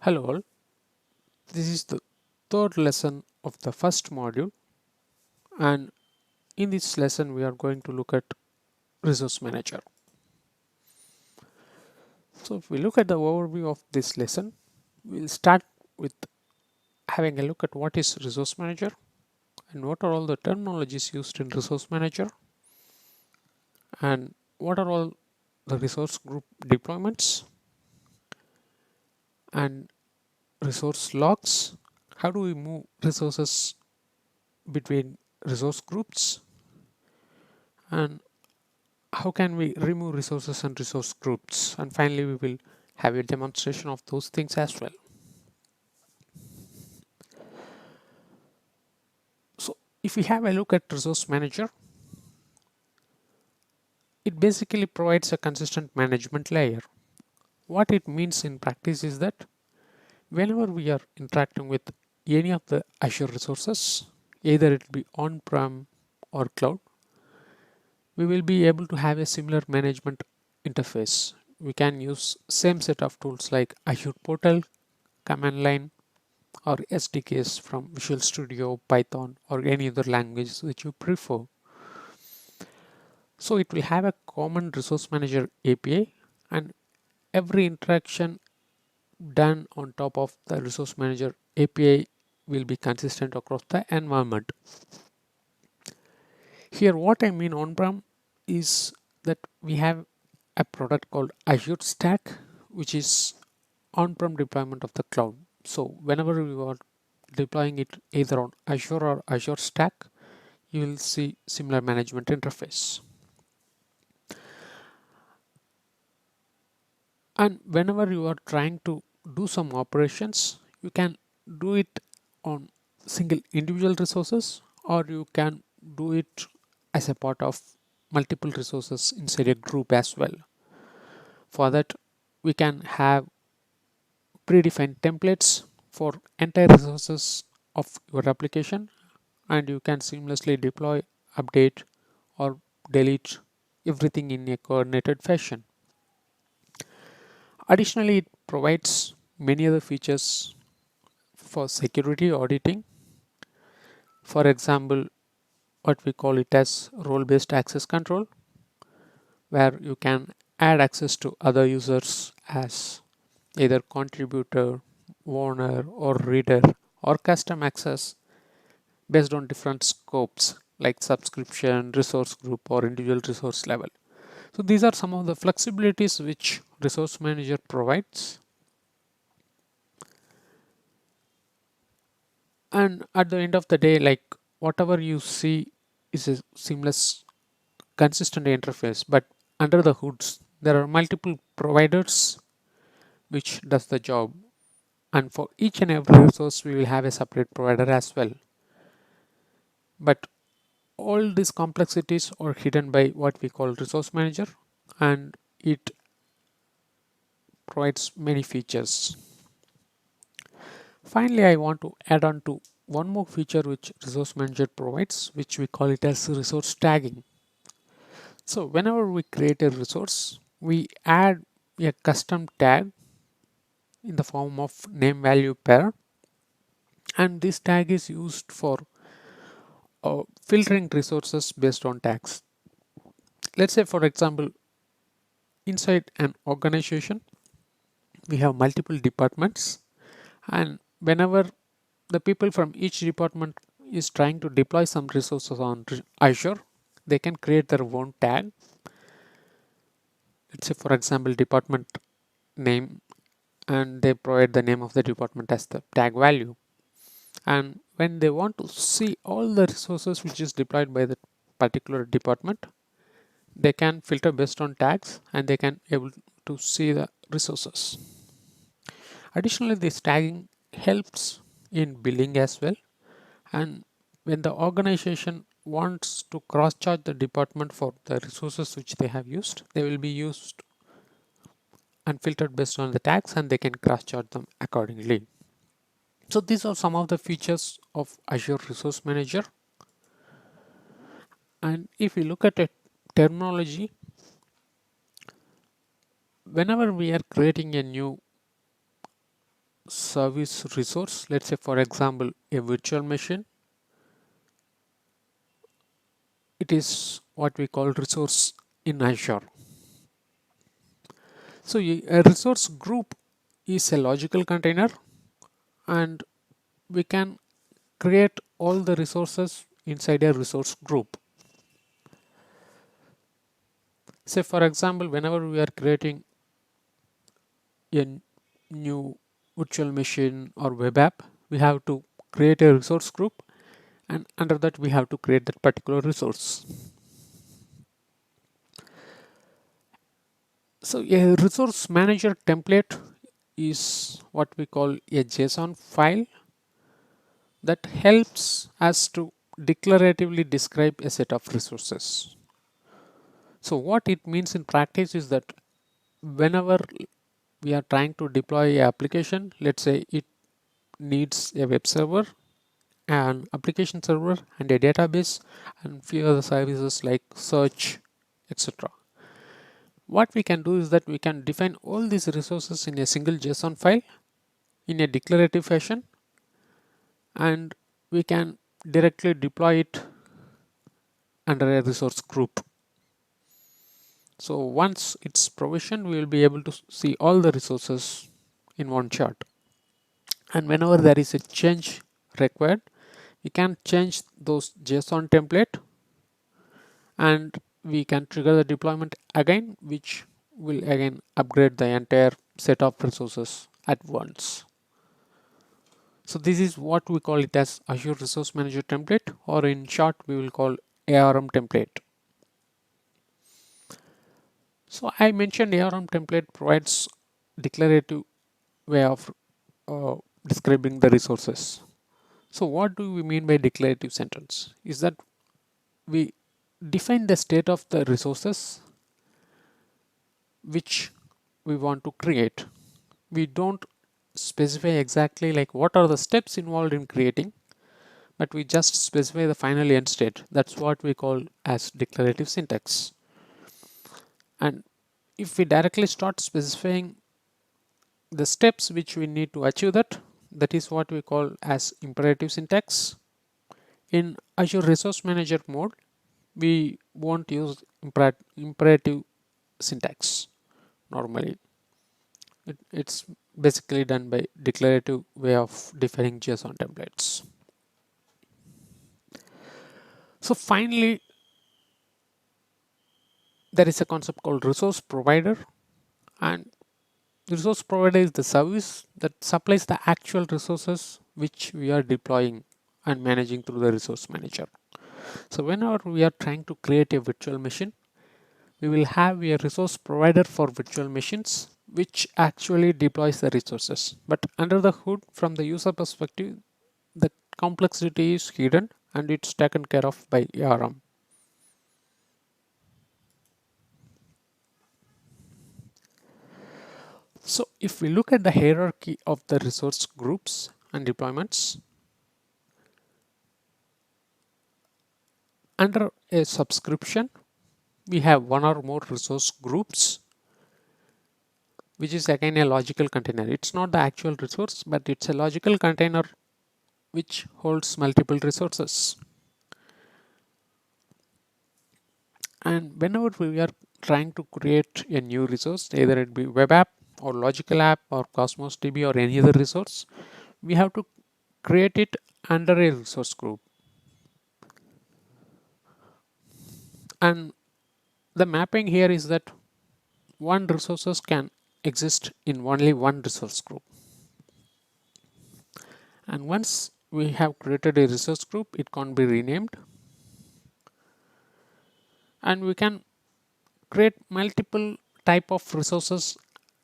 Hello all, this is the third lesson of the first module, and in this lesson we are going to look at Resource Manager. So if we look at the overview of this lesson, we'll start with having a look at what is Resource Manager and what are all the terminologies used in Resource Manager and what are all the resource group deployments and resource logs. How do we move resources between resource groups, and how can we remove resources and resource groups, and finally we will have a demonstration of those things as well. So if we have a look at Resource Manager, it basically provides a consistent management layer. What it means in practice is that whenever we are interacting with any of the Azure resources, either it be on-prem or cloud, we will be able to have a similar management interface. We can use same set of tools like Azure Portal, command line, or SDKs from Visual Studio, Python, or any other language which you prefer. So it will have a common Resource Manager API, and every interaction done on top of the Resource Manager API will be consistent across the environment. Here what I mean on-prem is that we have a product called Azure Stack, which is on-prem deployment of the cloud. So whenever you are deploying it either on Azure or Azure Stack, you will see similar management interface. And whenever you are trying to do some operations, you can do it on single individual resources, or you can do it as a part of multiple resources inside a group as well. For that, we can have predefined templates for entire resources of your application, and you can seamlessly deploy, update, or delete everything in a coordinated fashion. Additionally, it provides many other features for security auditing. For example, what we call it as role-based access control, where you can add access to other users as either contributor, owner, or reader, or custom access based on different scopes like subscription, resource group, or individual resource level. So these are some of the flexibilities which Resource Manager provides. And at the end of the day, like whatever you see is a seamless, consistent interface, but under the hoods, there are multiple providers which does the job. And for each and every resource, we will have a separate provider as well. But all these complexities are hidden by what we call Resource Manager, and it provides many features. Finally, I want to add on to one more feature which Resource Manager provides, which we call it as resource tagging. So whenever we create a resource, we add a custom tag in the form of name value pair, and this tag is used for filtering resources based on tags. Let's say, for example, inside an organization, we have multiple departments, and whenever the people from each department is trying to deploy some resources on Azure, they can create their own tag. Let's say, for example, department name, and they provide the name of the department as the tag value. And when they want to see all the resources which is deployed by the particular department, they can filter based on tags and they can able to see the resources. Additionally, this tagging helps in billing as well, and when the organization wants to cross charge the department for the resources which they have used, they will be used and filtered based on the tags, and they can cross charge them accordingly. So these are some of the features of Azure Resource Manager. And if we look at a terminology, whenever we are creating a new service resource. Let's say, for example, a virtual machine. It is what we call resource in Azure. So a resource group is a logical container, and we can create all the resources inside a resource group. Say, for example, whenever we are creating a new virtual machine or web app, we have to create a resource group, and under that we have to create that particular resource. So a resource manager template is what we call a JSON file that helps us to declaratively describe a set of resources. So what it means in practice is that whenever we are trying to deploy an application, let's say it needs a web server, an application server, and a database, and few other services like search, etc. What we can do is that we can define all these resources in a single JSON file in a declarative fashion, and we can directly deploy it under a resource group. So once it's provisioned, we will be able to see all the resources in one shot. And whenever there is a change required, we can change those JSON template, and we can trigger the deployment again, which will again upgrade the entire set of resources at once. So this is what we call it as Azure Resource Manager template, or in short we will call ARM template. So I mentioned ARM template provides declarative way of describing the resources. So what do we mean by declarative sentence? Is that we define the state of the resources which we want to create. We don't specify exactly like what are the steps involved in creating, but we just specify the final end state. That's what we call as declarative syntax. And if we directly start specifying the steps which we need to achieve that, that is what we call as imperative syntax. In Azure Resource Manager mode, we won't use imperative syntax normally. It's basically done by declarative way of defining JSON templates. So finally, there is a concept called resource provider, and the resource provider is the service that supplies the actual resources which we are deploying and managing through the resource manager. So whenever we are trying to create a virtual machine, we will have a resource provider for virtual machines which actually deploys the resources. But under the hood, from the user perspective, the complexity is hidden and it's taken care of by ARM. So if we look at the hierarchy of the resource groups and deployments, under a subscription, we have one or more resource groups, which is again a logical container. It's not the actual resource, but it's a logical container which holds multiple resources. And whenever we are trying to create a new resource, either it be web app or logical app or Cosmos DB or any other resource, we have to create it under a resource group. And the mapping here is that one resources can exist in only one resource group. And once we have created a resource group, it can be renamed, and we can create multiple type of resources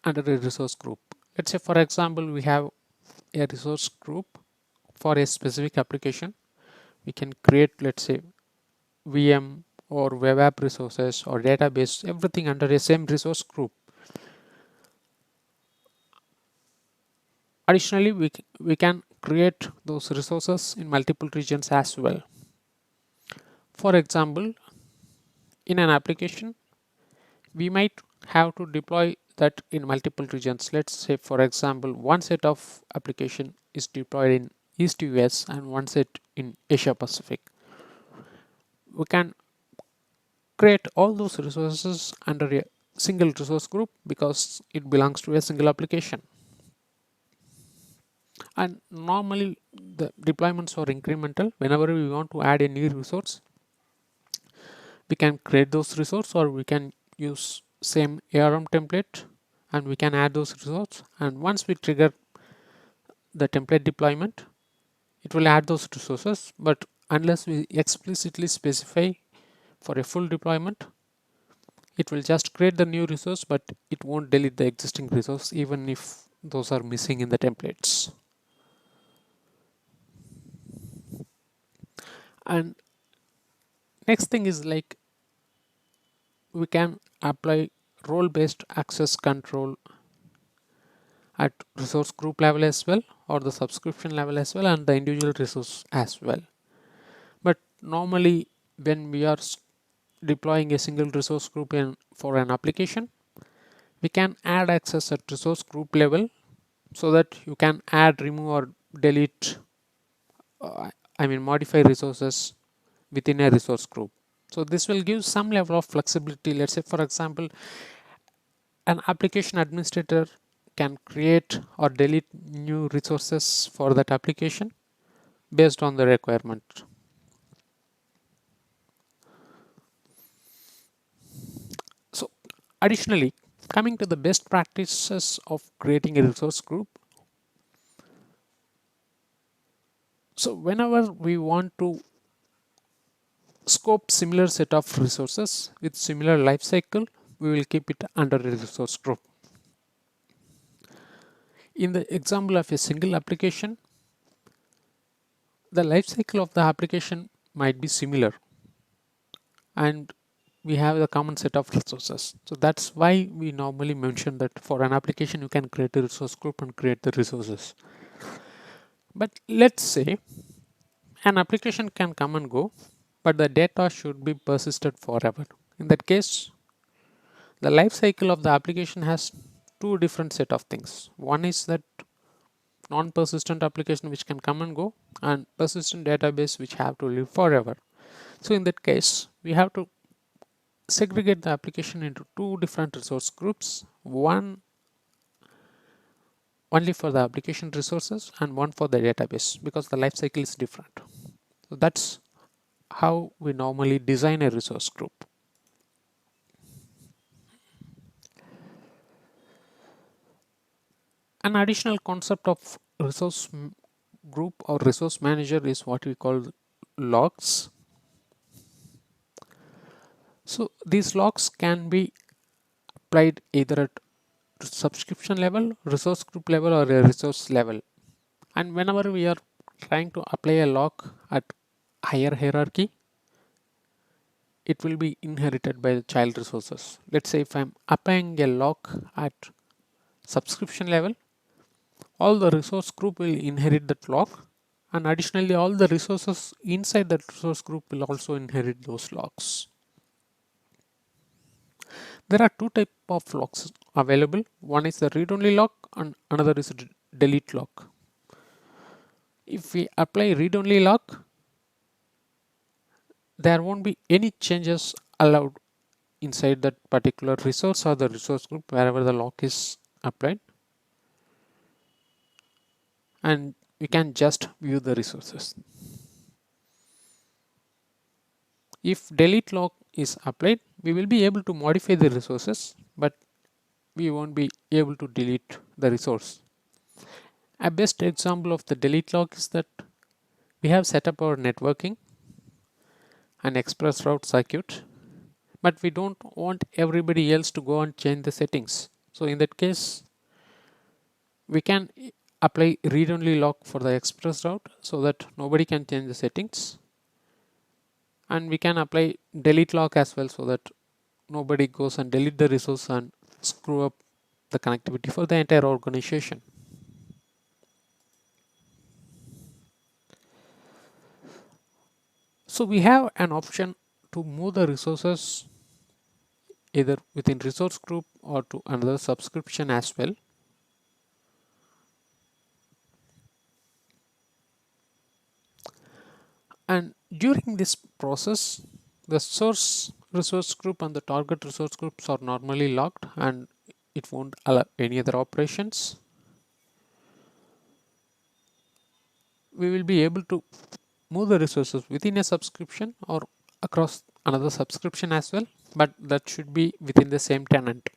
under a resource group. Let's say, for example, we have a resource group for a specific application. We can create, let's say, VM or web app resources or database, everything under a same resource group. Additionally, we can create those resources in multiple regions as well. For example, in an application, we might have to deploy that in multiple regions. Let's say, for example, one set of application is deployed in East US and one set in Asia Pacific. We can create all those resources under a single resource group because it belongs to a single application. And normally the deployments are incremental. Whenever we want to add a new resource, we can create those resources, or we can use same ARM template and we can add those resources. And once we trigger the template deployment, it will add those resources. But unless we explicitly specify for a full deployment, it will just create the new resource, but it won't delete the existing resource even if those are missing in the templates. And next thing is like we can apply role-based access control at resource group level as well, or the subscription level as well, and the individual resource as well. But normally when we are deploying a single resource group for an application, we can add access at resource group level so that you can add, remove, or delete, modify resources within a resource group. So this will give some level of flexibility. Let's say, for example, an application administrator can create or delete new resources for that application based on the requirement. So additionally, coming to the best practices of creating a resource group. So whenever we want to scope similar set of resources with similar life cycle, we will keep it under a resource group. In the example of a single application, the life cycle of the application might be similar and we have the common set of resources. So that's why we normally mention that for an application you can create a resource group and create the resources. But let's say an application can come and go, but the data should be persisted forever. In that case, the life cycle of the application has two different set of things. One is that non-persistent application which can come and go, and persistent database which have to live forever. So in that case, we have to segregate the application into two different resource groups, one only for the application resources and one for the database, because the life cycle is different. So that's how we normally design a resource group. An additional concept of resource group or resource manager is what we call logs. So these logs can be applied either at subscription level, resource group level, or a resource level. And whenever we are trying to apply a log at higher hierarchy, it will be inherited by the child resources. Let's say if I'm applying a log at subscription level, all the resource group will inherit that log, and additionally all the resources inside that resource group will also inherit those logs. There are two types of logs available. One is the read-only log and another is delete log. If we apply read-only log, there won't be any changes allowed inside that particular resource or the resource group wherever the log is applied, and we can just view the resources. If delete log is applied, we will be able to modify the resources, but we won't be able to delete the resource. A best example of the delete log is that we have set up our networking and express route circuit, but we don't want everybody else to go and change the settings. So in that case, we can apply read-only log for the express route so that nobody can change the settings, and we can apply delete log as well so that nobody goes and delete the resource and screw up the connectivity for the entire organization. So we have an option to move the resources either within resource group or to another subscription as well. And during this process, the source resource group and the target resource groups are normally locked and it won't allow any other operations. We will be able to move the resources within a subscription or across another subscription as well, but that should be within the same tenant.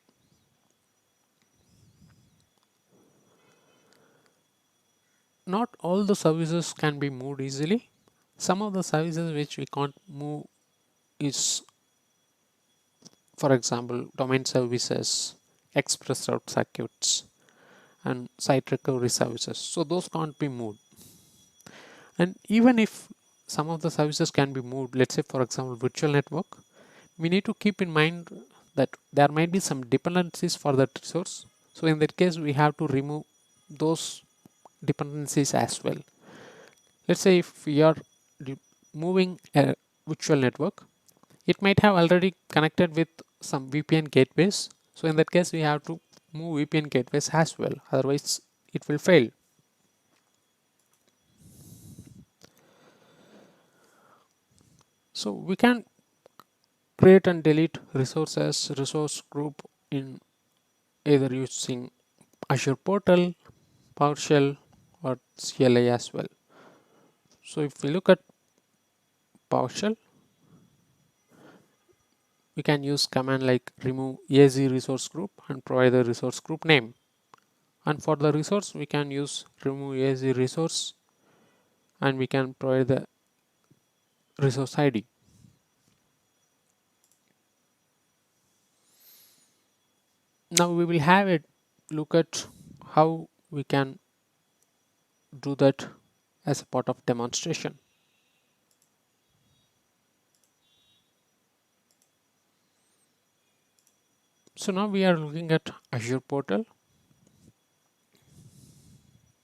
Not all the services can be moved easily. Some of the services which we can't move is, for example, domain services, express route circuits, and site recovery services. So those can't be moved. And even if some of the services can be moved, let's say for example virtual network, we need to keep in mind that there might be some dependencies for that resource. So in that case, we have to remove those dependencies as well. Let's say if we are moving a virtual network, it might have already connected with some VPN gateways. So in that case, we have to move VPN gateways as well. Otherwise, it will fail. So we can create and delete resources, resource group in either using Azure Portal, PowerShell, or CLI as well. So if we look at PowerShell, we can use command like remove AZ resource group and provide the resource group name. And for the resource, we can use remove AZ resource and we can provide the resource ID. Now we will have a look at how we can do that as a part of demonstration. So now we are looking at Azure Portal,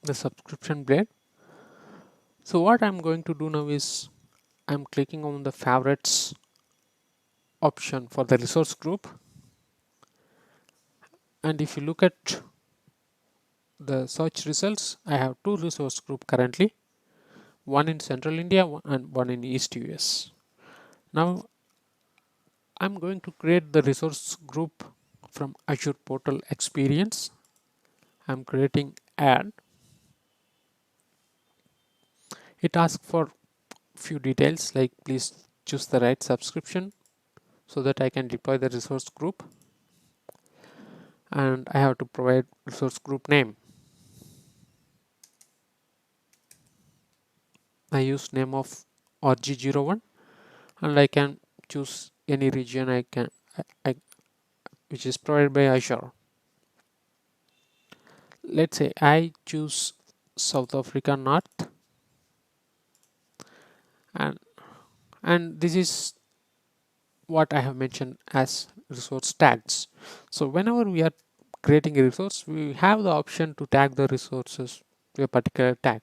the subscription blade. So what I'm going to do now is I'm clicking on the favorites option for the resource group. And if you look at the search results, I have two resource group currently, one in Central India and one in East US. Now I'm going to create the resource group from Azure Portal Experience. I'm creating add. It asks for few details like please choose the right subscription so that I can deploy the resource group, and I have to provide resource group name. I use name of RG01 and I can choose any region which is provided by Azure. Let's say I choose South Africa North, and this is what I have mentioned as resource tags. So whenever we are creating a resource, we have the option to tag the resources to a particular tag.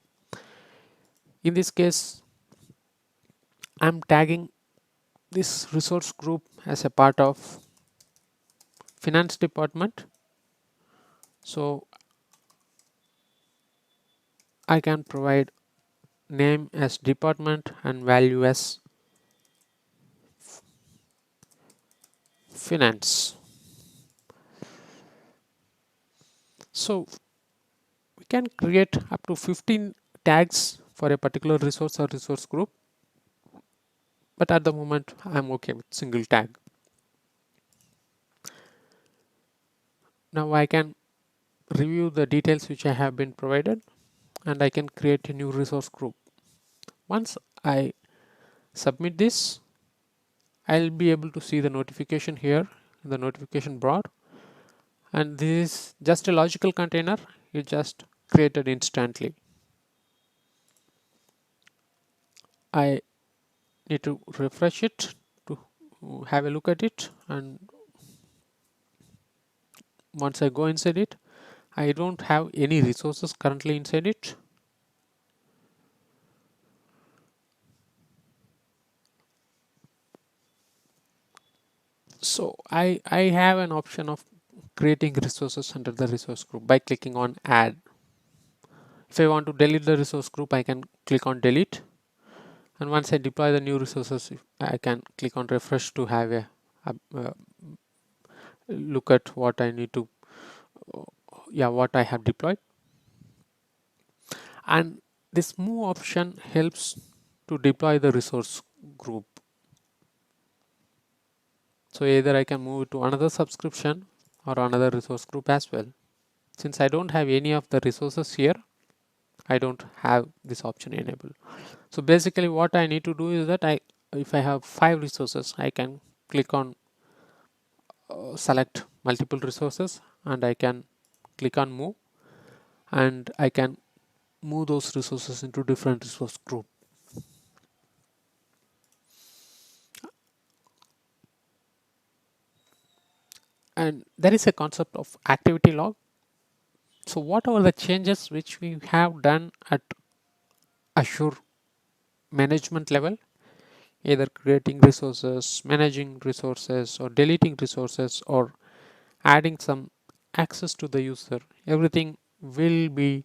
In this case, I'm tagging this resource group as a part of finance department. So I can provide name as department and value as finance. So we can create up to 15 tags for a particular resource or resource group, but at the moment I'm okay with single tag. Now I can review the details which I have been provided and I can create a new resource group. Once I submit this, I'll be able to see the notification here, the notification bar, and this is just a logical container. It just created instantly. I need to refresh it to have a look at it, and once I go inside it, I don't have any resources currently inside it. So I have an option of creating resources under the resource group by clicking on add. If I want to delete the resource group, I can click on delete, and once I deploy the new resources, I can click on refresh to have a look at what I need to, what I have deployed. And this move option helps to deploy the resource group. So either I can move it to another subscription or another resource group as well. Since I don't have any of the resources here, I don't have this option enabled. So basically what I need to do is that if I have 5 resources, I can click on select multiple resources, and I can click on move, and I can move those resources into different resource group. And there is a concept of activity log. So what are the changes which we have done at Azure management level, either creating resources, managing resources, or deleting resources, or adding some access to the user, everything will be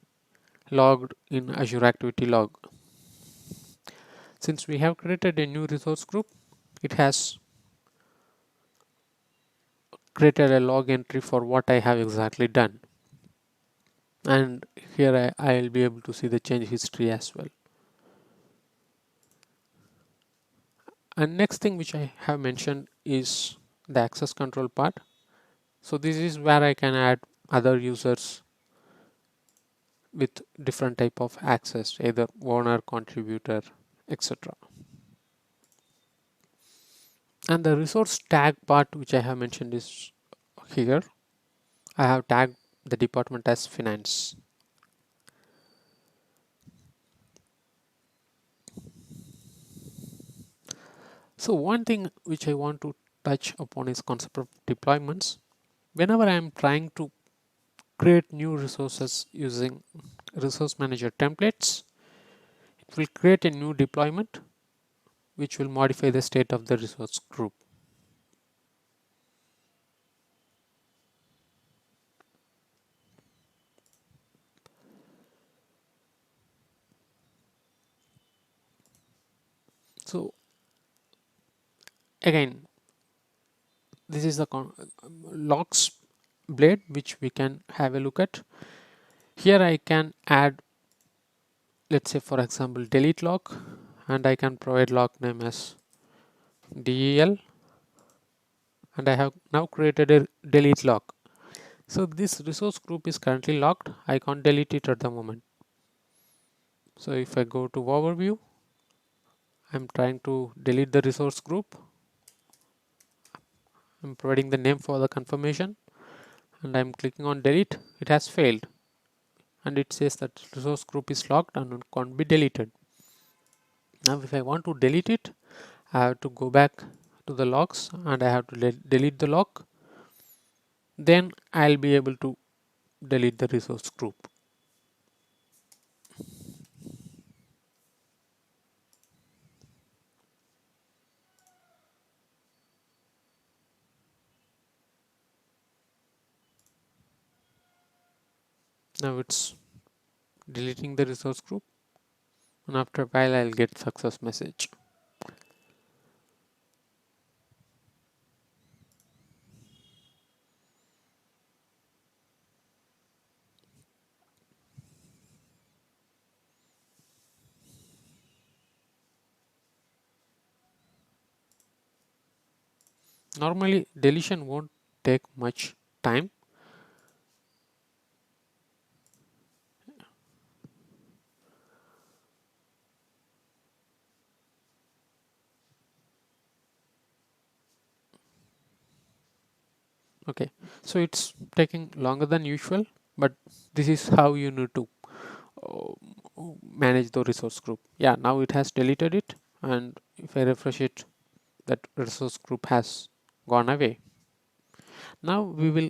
logged in Azure Activity Log. Since we have created a new resource group, it has created a log entry for what I have exactly done. And here I'll be able to see the change history as well. And next thing which I have mentioned is the access control part. So this is where I can add other users with different type of access, either owner, contributor, etc. And the resource tag part which I have mentioned is here. I have tagged the department as finance. So one thing which I want to touch upon is concept of deployments. Whenever I am trying to create new resources using resource manager templates, it will create a new deployment which will modify the state of the resource group. So again, this is the logs blade which we can have a look at. Here I can add, let's say for example, delete log, and I can provide log name as del, and I have now created a delete log. So this resource group is currently locked. I can't delete it at the moment. So if I go to overview, I'm trying to delete the resource group. I'm providing the name for the confirmation, and I'm clicking on delete. It has failed, and it says that resource group is locked and can't be deleted. Now if I want to delete it, I have to go back to the logs, and I have to delete the log. Then I'll be able to delete the resource group. Now it's deleting the resource group, and after a while I'll get success message. Normally deletion won't take much time. Okay, so it's taking longer than usual, but this is how you need to uh, manage the resource group. Yeah, now it has deleted it, and if I refresh it, that resource group has gone away. Now we will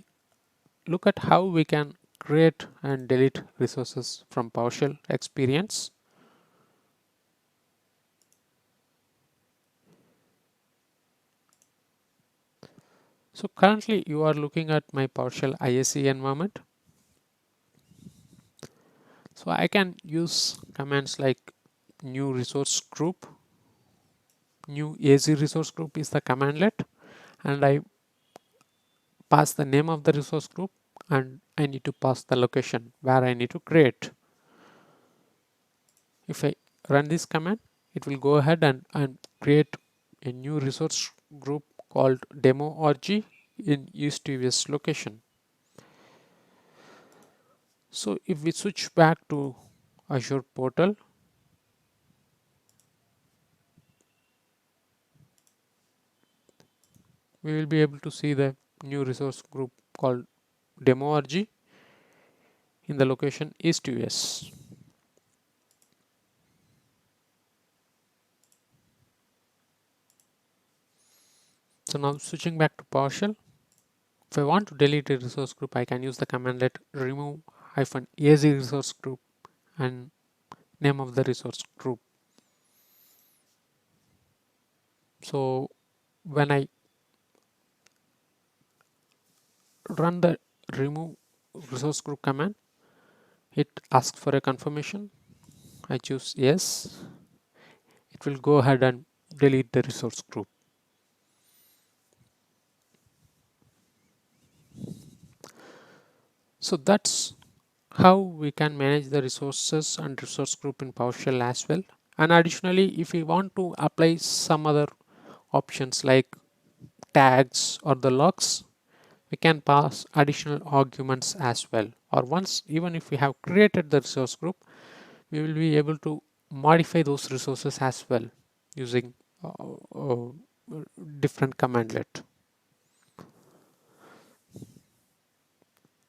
look at how we can create and delete resources from PowerShell experience. So currently you are looking at my PowerShell ISE environment. So I can use commands like new resource group. New AZ resource group is the commandlet, and I pass the name of the resource group, and I need to pass the location where I need to create. If I run this command, it will go ahead and create a new resource group called demo.org in EastUS location. So if we switch back to Azure portal, we will be able to see the new resource group called demo.org in the location EastUS. So now switching back to PowerShell, if I want to delete a resource group, I can use the commandlet remove -az resource group and name of the resource group. So when I run the remove resource group command, it asks for a confirmation. I choose yes. It will go ahead and delete the resource group. So that's how we can manage the resources and resource group in PowerShell as well. And additionally, if we want to apply some other options like tags or the logs, we can pass additional arguments as well. Or once, even if we have created the resource group, we will be able to modify those resources as well using different commandlet.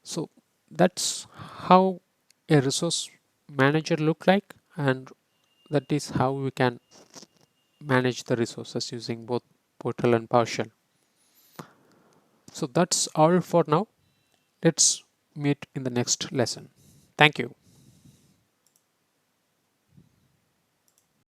So that's how a resource manager look like, and that is how we can manage the resources using both Portal and PowerShell. So that's all for now. Let's meet in the next lesson. Thank you.